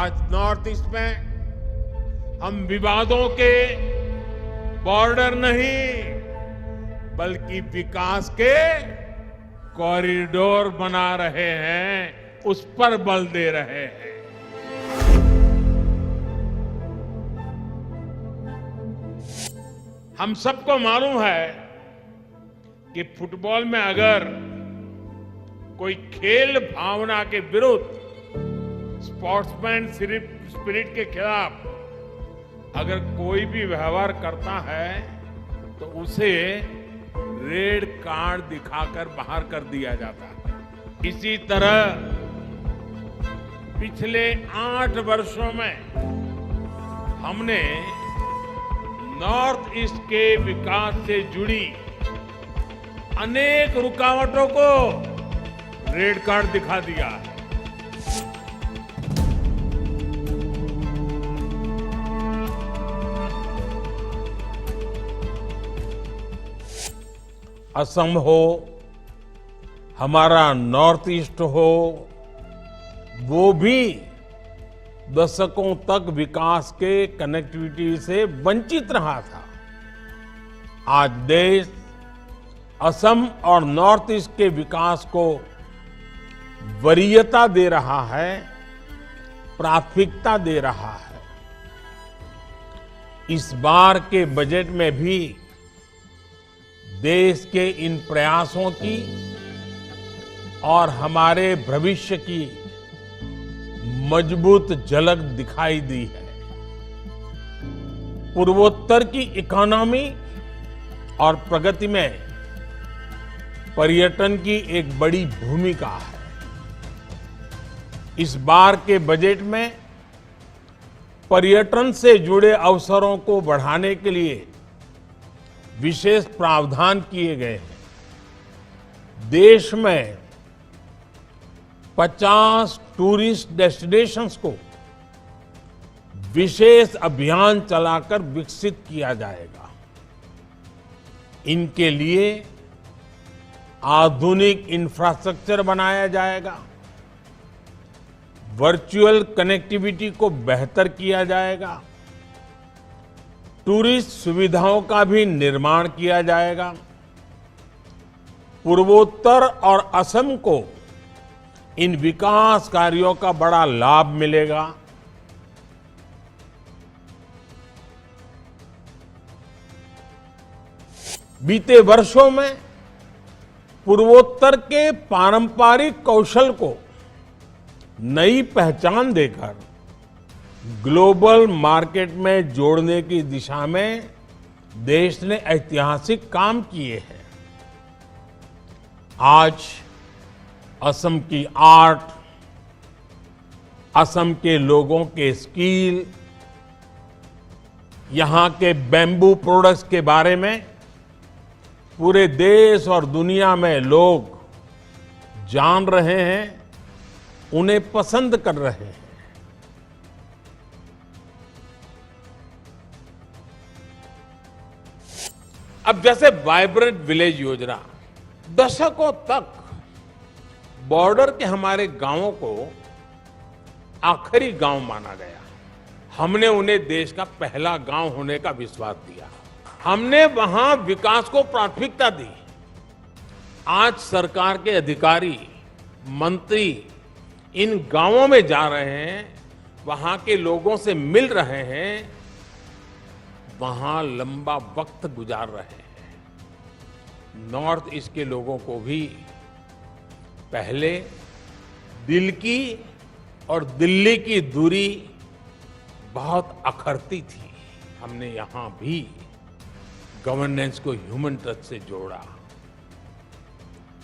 आज north east में हम विवादों के बॉर्डर नहीं बल्कि विकास के कॉरिडोर बना रहे हैं, उस पर बल दे रहे हैं। हम सबको मालूम है कि फुटबॉल में अगर कोई खेल भावना के विरुद्ध, स्पोर्ट्समैन स्पिरिट के खिलाफ अगर कोई भी व्यवहार करता है तो उसे रेड कार्ड दिखाकर बाहर कर दिया जाता है। इसी तरह पिछले 8 वर्षों में हमने नॉर्थ ईस्ट के विकास से जुड़ी अनेक रुकावटों को रेड कार्ड दिखा दिया है। असम हो, हमारा नॉर्थ ईस्ट हो, वो भी दशकों तक विकास के कनेक्टिविटी से वंचित रहा था। आज देश असम और नॉर्थ ईस्ट के विकास को वरीयता दे रहा है, प्राथमिकता दे रहा है। इस बार के बजट में भी देश के इन प्रयासों की और हमारे भविष्य की मजबूत झलक दिखाई दी है। पूर्वोत्तर की इकोनॉमी और प्रगति में पर्यटन की एक बड़ी भूमिका है। इस बार के बजट में पर्यटन से जुड़े अवसरों को बढ़ाने के लिए विशेष प्रावधान किए गए हैं। देश में 50 टूरिस्ट डेस्टिनेशंस को विशेष अभियान चलाकर विकसित किया जाएगा। इनके लिए आधुनिक इंफ्रास्ट्रक्चर बनाया जाएगा, वर्चुअल कनेक्टिविटी को बेहतर किया जाएगा, टूरिस्ट सुविधाओं का भी निर्माण किया जाएगा। पूर्वोत्तर और असम को इन विकास कार्यों का बड़ा लाभ मिलेगा। बीते वर्षों में पूर्वोत्तर के पारंपरिक कौशल को नई पहचान देकर ग्लोबल मार्केट में जोड़ने की दिशा में देश ने ऐतिहासिक काम किए हैं। आज असम की आर्ट, असम के लोगों के स्किल, यहां के बैम्बू प्रोडक्ट्स के बारे में पूरे देश और दुनिया में लोग जान रहे हैं, उन्हें पसंद कर रहे हैं। अब जैसे वाइब्रेंट विलेज योजना दशकों तक बॉर्डर के हमारे गांवों को आखिरी गांव माना गया, हमने उन्हें देश का पहला गांव होने का विश्वास दिया। हमने वहां विकास को प्राथमिकता दी। आज सरकार के अधिकारी, मंत्री इन गांवों में जा रहे हैं, वहां के लोगों से मिल रहे हैं, वहां लंबा वक्त गुजार रहे हैं। नॉर्थ ईस्ट के लोगों को भी पहले दिल की और दिल्ली की दूरी बहुत अखरती थी। हमने यहां भी गवर्नेंस को ह्यूमन टच से जोड़ा।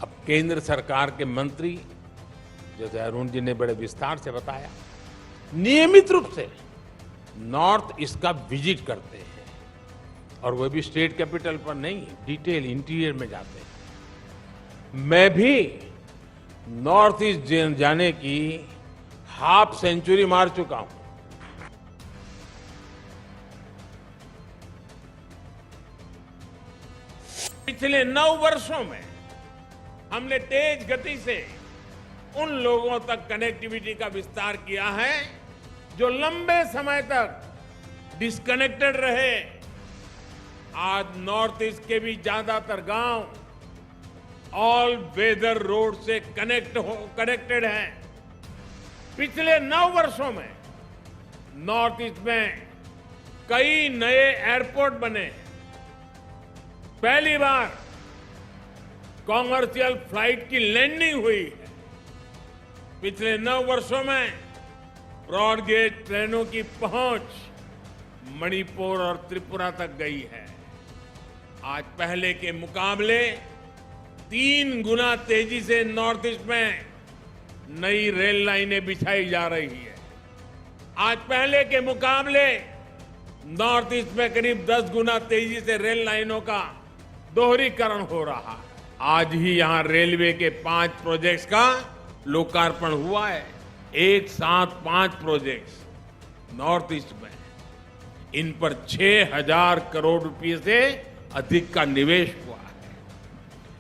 अब केंद्र सरकार के मंत्री, जैसे अरुण जी ने बड़े विस्तार से बताया, नियमित रूप से नॉर्थ ईस्ट का विजिट करते हैं, और वो भी स्टेट कैपिटल पर नहीं, डिटेल इंटीरियर में जाते हैं। मैं भी नॉर्थ ईस्ट जाने की हाफ सेंचुरी मार चुका हूं। पिछले 9 वर्षों में हमने तेज गति से उन लोगों तक कनेक्टिविटी का विस्तार किया है जो लंबे समय तक डिस्कनेक्टेड रहे, आज नॉर्थ ईस्ट के भी ज्यादातर गांव ऑल वेदर रोड से कनेक्टेड हैं। पिछले 9 वर्षों में नॉर्थ ईस्ट में कई नए एयरपोर्ट बने। पहली बार कॉमर्शियल फ्लाइट की लैंडिंग हुई है। पिछले 9 वर्षों में ब्रॉड गेज ट्रेनों की पहुंच मणिपुर और त्रिपुरा तक गई है। आज पहले के मुकाबले 3 गुना तेजी से नॉर्थ ईस्ट में नई रेल लाइनें बिछाई जा रही है। आज पहले के मुकाबले नॉर्थ ईस्ट में करीब 10 गुना तेजी से रेल लाइनों का दोहरीकरण हो रहा है। आज ही यहां रेलवे के 5 प्रोजेक्ट्स का लोकार्पण हुआ है। एक साथ 5 प्रोजेक्ट्स नॉर्थ ईस्ट में। इन पर 6,000 करोड़ रुपए से अधिक का निवेश हुआ है।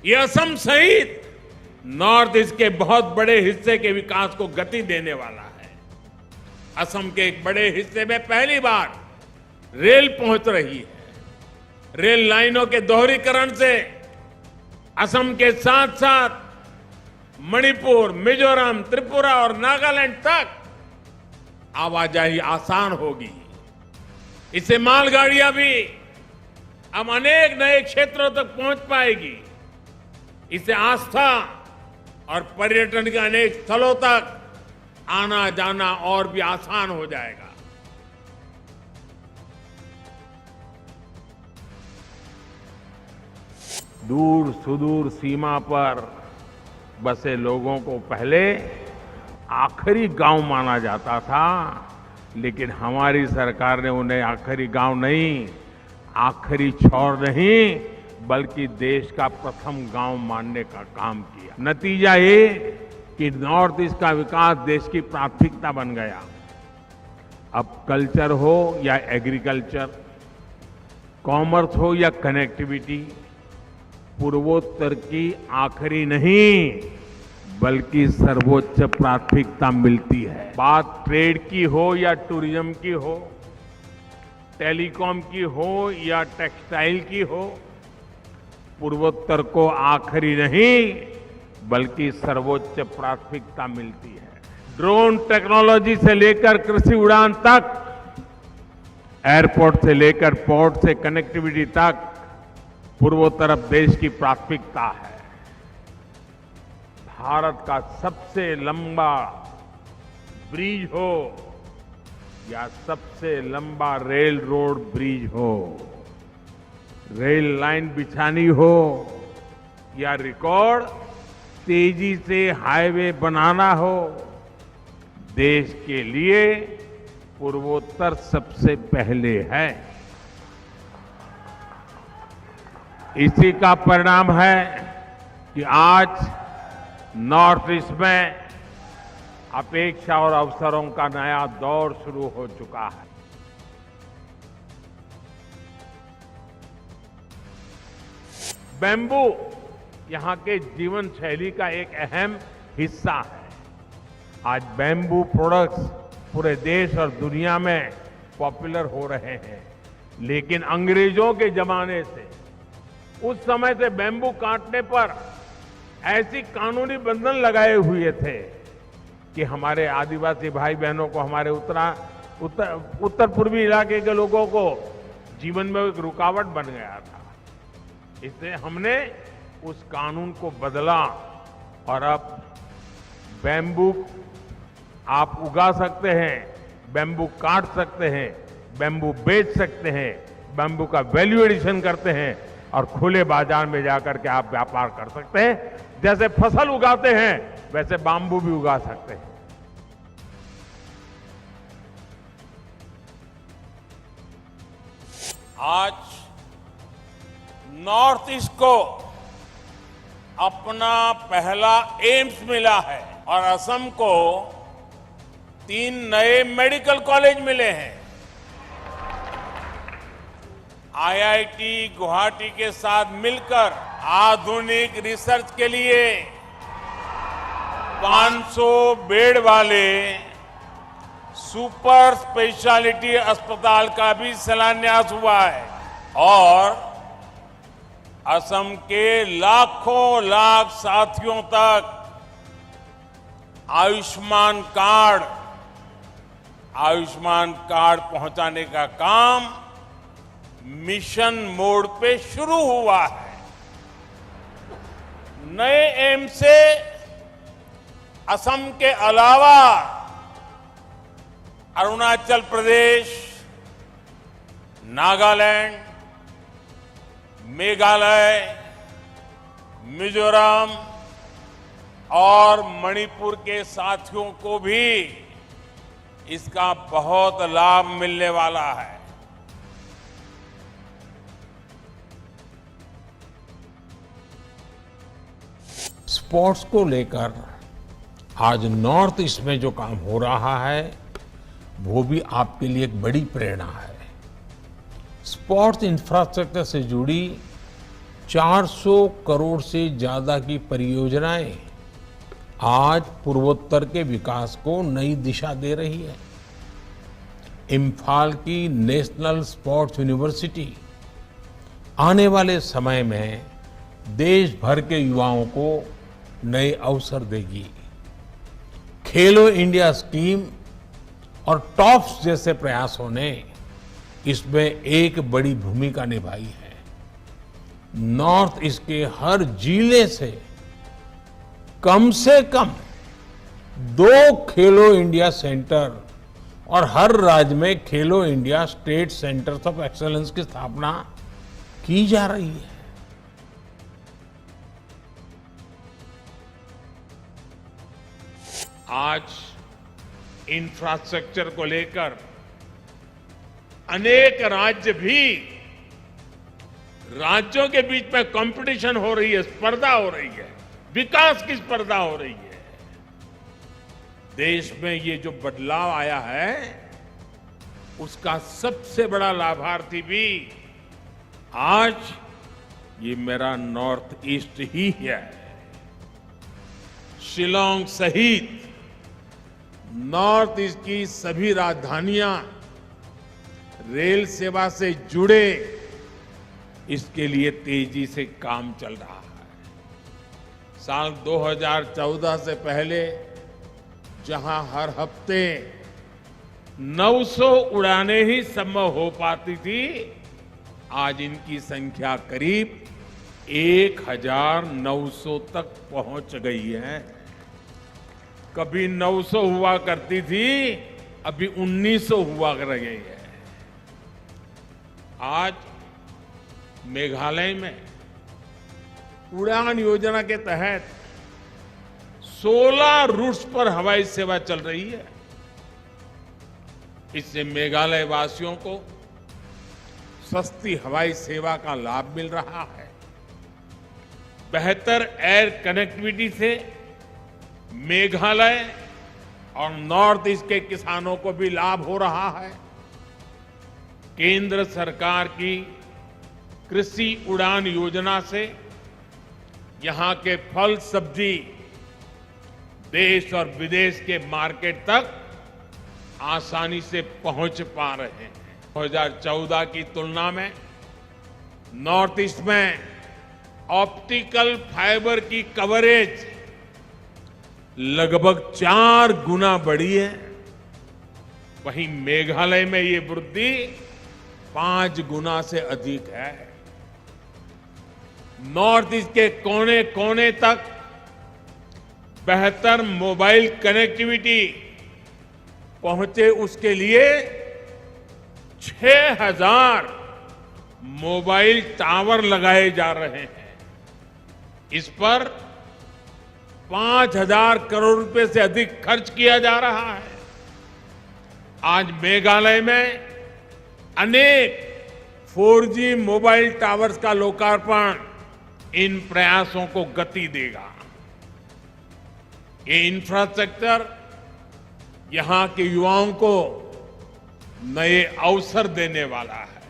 ये असम सहित नॉर्थ ईस्ट के बहुत बड़े हिस्से के विकास को गति देने वाला है। असम के एक बड़े हिस्से में पहली बार रेल पहुंच रही है। रेल लाइनों के दोहरीकरण से असम के साथ साथ मणिपुर, मिजोरम, त्रिपुरा और नागालैंड तक आवाजाही आसान होगी। इससे मालगाड़ियां भी अब अनेक नए क्षेत्रों तक पहुंच पाएगी। इससे आस्था और पर्यटन के अनेक स्थलों तक आना जाना और भी आसान हो जाएगा। दूर सुदूर सीमा पर बसे लोगों को पहले आखिरी गांव माना जाता था, लेकिन हमारी सरकार ने उन्हें आखिरी गांव नहीं, आखिरी छोर नहीं, बल्कि देश का प्रथम गांव मानने का काम किया। नतीजा ये कि नॉर्थ ईस्ट का विकास देश की प्राथमिकता बन गया। अब कल्चर हो या एग्रीकल्चर, कॉमर्स हो या कनेक्टिविटी, पूर्वोत्तर की आखिरी नहीं बल्कि सर्वोच्च प्राथमिकता मिलती है। बात ट्रेड की हो या टूरिज्म की हो, टेलीकॉम की हो या टेक्सटाइल की हो, पूर्वोत्तर को आखिरी नहीं बल्कि सर्वोच्च प्राथमिकता मिलती है। ड्रोन टेक्नोलॉजी से लेकर कृषि उड़ान तक, एयरपोर्ट से लेकर पोर्ट से कनेक्टिविटी तक पूर्वोत्तर अब देश की प्राथमिकता है। भारत का सबसे लंबा ब्रिज हो या सबसे लंबा रेल रोड ब्रिज हो, रेल लाइन बिछानी हो या रिकॉर्ड तेजी से हाईवे बनाना हो, देश के लिए पूर्वोत्तर सबसे पहले है। इसी का परिणाम है कि आज नॉर्थ ईस्ट में अपेक्षा और अवसरों का नया दौर शुरू हो चुका है। बैम्बू यहां के जीवन शैली का एक अहम हिस्सा है। आज बैम्बू प्रोडक्ट्स पूरे देश और दुनिया में पॉपुलर हो रहे हैं, लेकिन अंग्रेजों के जमाने से, उस समय से बैम्बू काटने पर ऐसी कानूनी बंधन लगाए हुए थे कि हमारे आदिवासी भाई बहनों को, हमारे उत्तर पूर्वी इलाके के लोगों को जीवन में एक रुकावट बन गया था। इसलिए हमने उस कानून को बदला और अब बैम्बू आप उगा सकते हैं, बैम्बू काट सकते हैं, बैम्बू बेच सकते हैं, बैम्बू का वैल्यू एडिशन करते हैं और खुले बाजार में जाकर के आप व्यापार कर सकते हैं। जैसे फसल उगाते हैं वैसे बाम्बू भी उगा सकते हैं। आज नॉर्थ ईस्ट को अपना पहला एम्स मिला है और असम को 3 नए मेडिकल कॉलेज मिले हैं। आईआईटी गुवाहाटी के साथ मिलकर आधुनिक रिसर्च के लिए 500 बेड वाले सुपर स्पेशलिटी अस्पताल का भी शिलान्यास हुआ है और असम के लाखों लाख साथियों तक आयुष्मान कार्ड पहुंचाने का काम मिशन मोड पे शुरू हुआ है। नए एम्स से असम के अलावा अरुणाचल प्रदेश, नागालैंड, मेघालय, मिजोरम और मणिपुर के साथियों को भी इसका बहुत लाभ मिलने वाला है। स्पोर्ट्स को लेकर आज नॉर्थ ईस्ट में जो काम हो रहा है वो भी आपके लिए एक बड़ी प्रेरणा है। स्पोर्ट्स इंफ्रास्ट्रक्चर से जुड़ी 400 करोड़ से ज्यादा की परियोजनाएं आज पूर्वोत्तर के विकास को नई दिशा दे रही है। इम्फाल की नेशनल स्पोर्ट्स यूनिवर्सिटी आने वाले समय में देश भर के युवाओं को नए अवसर देगी। खेलो इंडिया स्कीम और टॉप्स जैसे प्रयासों ने इसमें एक बड़ी भूमिका निभाई है। नॉर्थ ईस्ट के हर जिले से कम 2 खेलो इंडिया सेंटर और हर राज्य में खेलो India state centres of excellence की स्थापना की जा रही है। आज इंफ्रास्ट्रक्चर को लेकर अनेक राज्य भी राज्यों के बीच में कंपटीशन हो रही है, स्पर्धा हो रही है, विकास की स्पर्धा हो रही है। देश में ये जो बदलाव आया है उसका सबसे बड़ा लाभार्थी भी आज ये मेरा नॉर्थ ईस्ट ही है। शिलांग सहित नॉर्थ ईस्ट की सभी राजधानियां रेल सेवा से जुड़े, इसके लिए तेजी से काम चल रहा है। साल 2014 से पहले जहां हर हफ्ते 900 उड़ानें ही संभव हो पाती थी, आज इनकी संख्या करीब 1900 तक पहुंच गई है। कभी 900 हुआ करती थी, अभी 1900 हुआ कर गई है। आज मेघालय में उड़ान योजना के तहत 16 रूट्स पर हवाई सेवा चल रही है। इससे मेघालय वासियों को सस्ती हवाई सेवा का लाभ मिल रहा है। बेहतर एयर कनेक्टिविटी से मेघालय और नॉर्थ ईस्ट के किसानों को भी लाभ हो रहा है। केंद्र सरकार की कृषि उड़ान योजना से यहां के फल सब्जी देश और विदेश के मार्केट तक आसानी से पहुंच पा रहे हैं। 2014 की तुलना में नॉर्थ ईस्ट में ऑप्टिकल फाइबर की कवरेज लगभग 4 गुना बढ़ी है। वहीं मेघालय में ये वृद्धि 5 गुना से अधिक है। नॉर्थ ईस्ट के कोने कोने तक बेहतर मोबाइल कनेक्टिविटी पहुंचे, उसके लिए 6000 मोबाइल टावर लगाए जा रहे हैं। इस पर 5000 करोड़ रुपए से अधिक खर्च किया जा रहा है। आज मेघालय में अनेक 4G मोबाइल टावर्स का लोकार्पण इन प्रयासों को गति देगा। ये इंफ्रास्ट्रक्चर यहां के युवाओं को नए अवसर देने वाला है।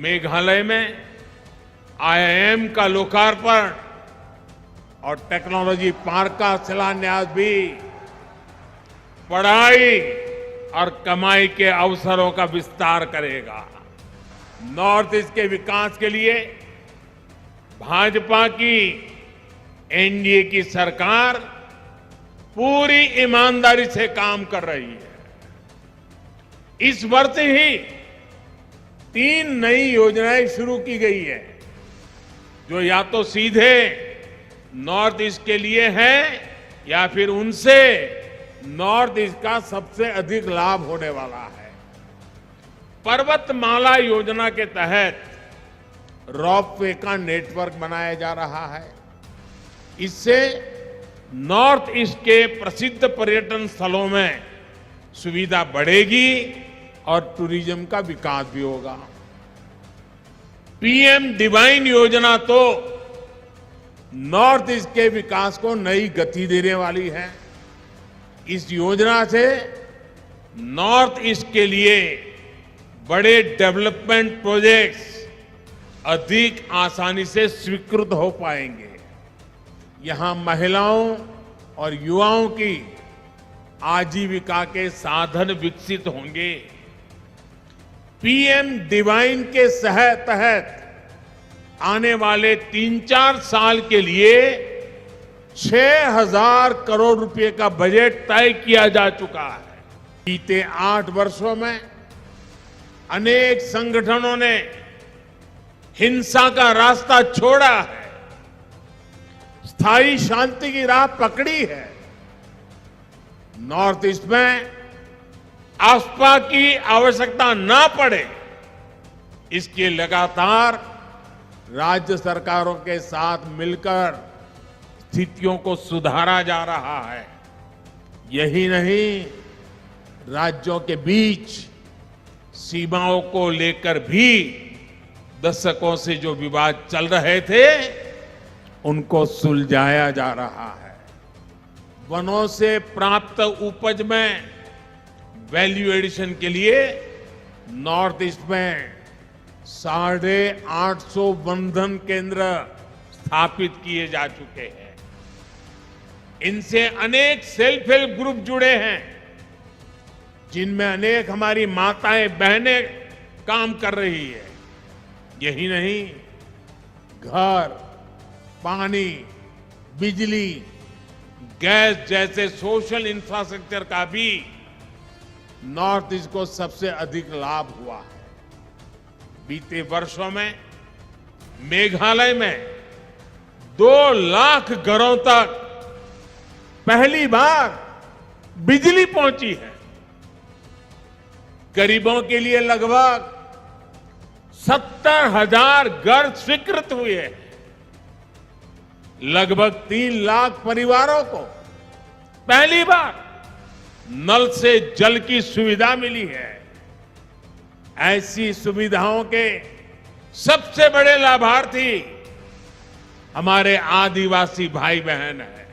मेघालय में IIM का लोकार्पण और टेक्नोलॉजी पार्क का शिलान्यास भी पढ़ाई और कमाई के अवसरों का विस्तार करेगा। नॉर्थ ईस्ट के विकास के लिए भाजपा की एनडीए की सरकार पूरी ईमानदारी से काम कर रही है। इस वर्ष ही 3 नई योजनाएं शुरू की गई है, जो या तो सीधे नॉर्थ ईस्ट के लिए है या फिर उनसे नॉर्थ ईस्ट का सबसे अधिक लाभ होने वाला है। पर्वतमाला योजना के तहत रोपवे का नेटवर्क बनाया जा रहा है। इससे नॉर्थ ईस्ट के प्रसिद्ध पर्यटन स्थलों में सुविधा बढ़ेगी और टूरिज्म का विकास भी होगा। पीएम डिवाइन योजना तो नॉर्थ ईस्ट के विकास को नई गति देने वाली है। इस योजना से नॉर्थ ईस्ट के लिए बड़े डेवलपमेंट प्रोजेक्ट्स अधिक आसानी से स्वीकृत हो पाएंगे। यहां महिलाओं और युवाओं की आजीविका के साधन विकसित होंगे। पीएम डिवाइन के तहत आने वाले 3-4 साल के लिए 6,000 करोड़ रुपए का बजट तय किया जा चुका है। बीते 8 वर्षों में अनेक संगठनों ने हिंसा का रास्ता छोड़ा है, स्थायी शांति की राह पकड़ी है। नॉर्थ ईस्ट में आस्था की आवश्यकता ना पड़े, इसके लगातार राज्य सरकारों के साथ मिलकर स्थितियों को सुधारा जा रहा है। यही नहीं, राज्यों के बीच सीमाओं को लेकर भी दशकों से जो विवाद चल रहे थे, उनको सुलझाया जा रहा है। वनों से प्राप्त उपज में वैल्यू एडिशन के लिए नॉर्थ ईस्ट में 850 वनधन केंद्र स्थापित किए जा चुके हैं। इनसे अनेक सेल्फ हेल्प ग्रुप जुड़े हैं, जिनमें अनेक हमारी माताएं बहनें काम कर रही है। यही नहीं, घर, पानी, बिजली, गैस जैसे सोशल इंफ्रास्ट्रक्चर का भी नॉर्थ ईस्ट को सबसे अधिक लाभ हुआ है। बीते वर्षों में मेघालय में 2 लाख घरों तक पहली बार बिजली पहुंची है। गरीबों के लिए लगभग 70,000 घर स्वीकृत हुए हैं। लगभग 3 लाख परिवारों को पहली बार नल से जल की सुविधा मिली है। ऐसी सुविधाओं के सबसे बड़े लाभार्थी हमारे आदिवासी भाई बहन हैं।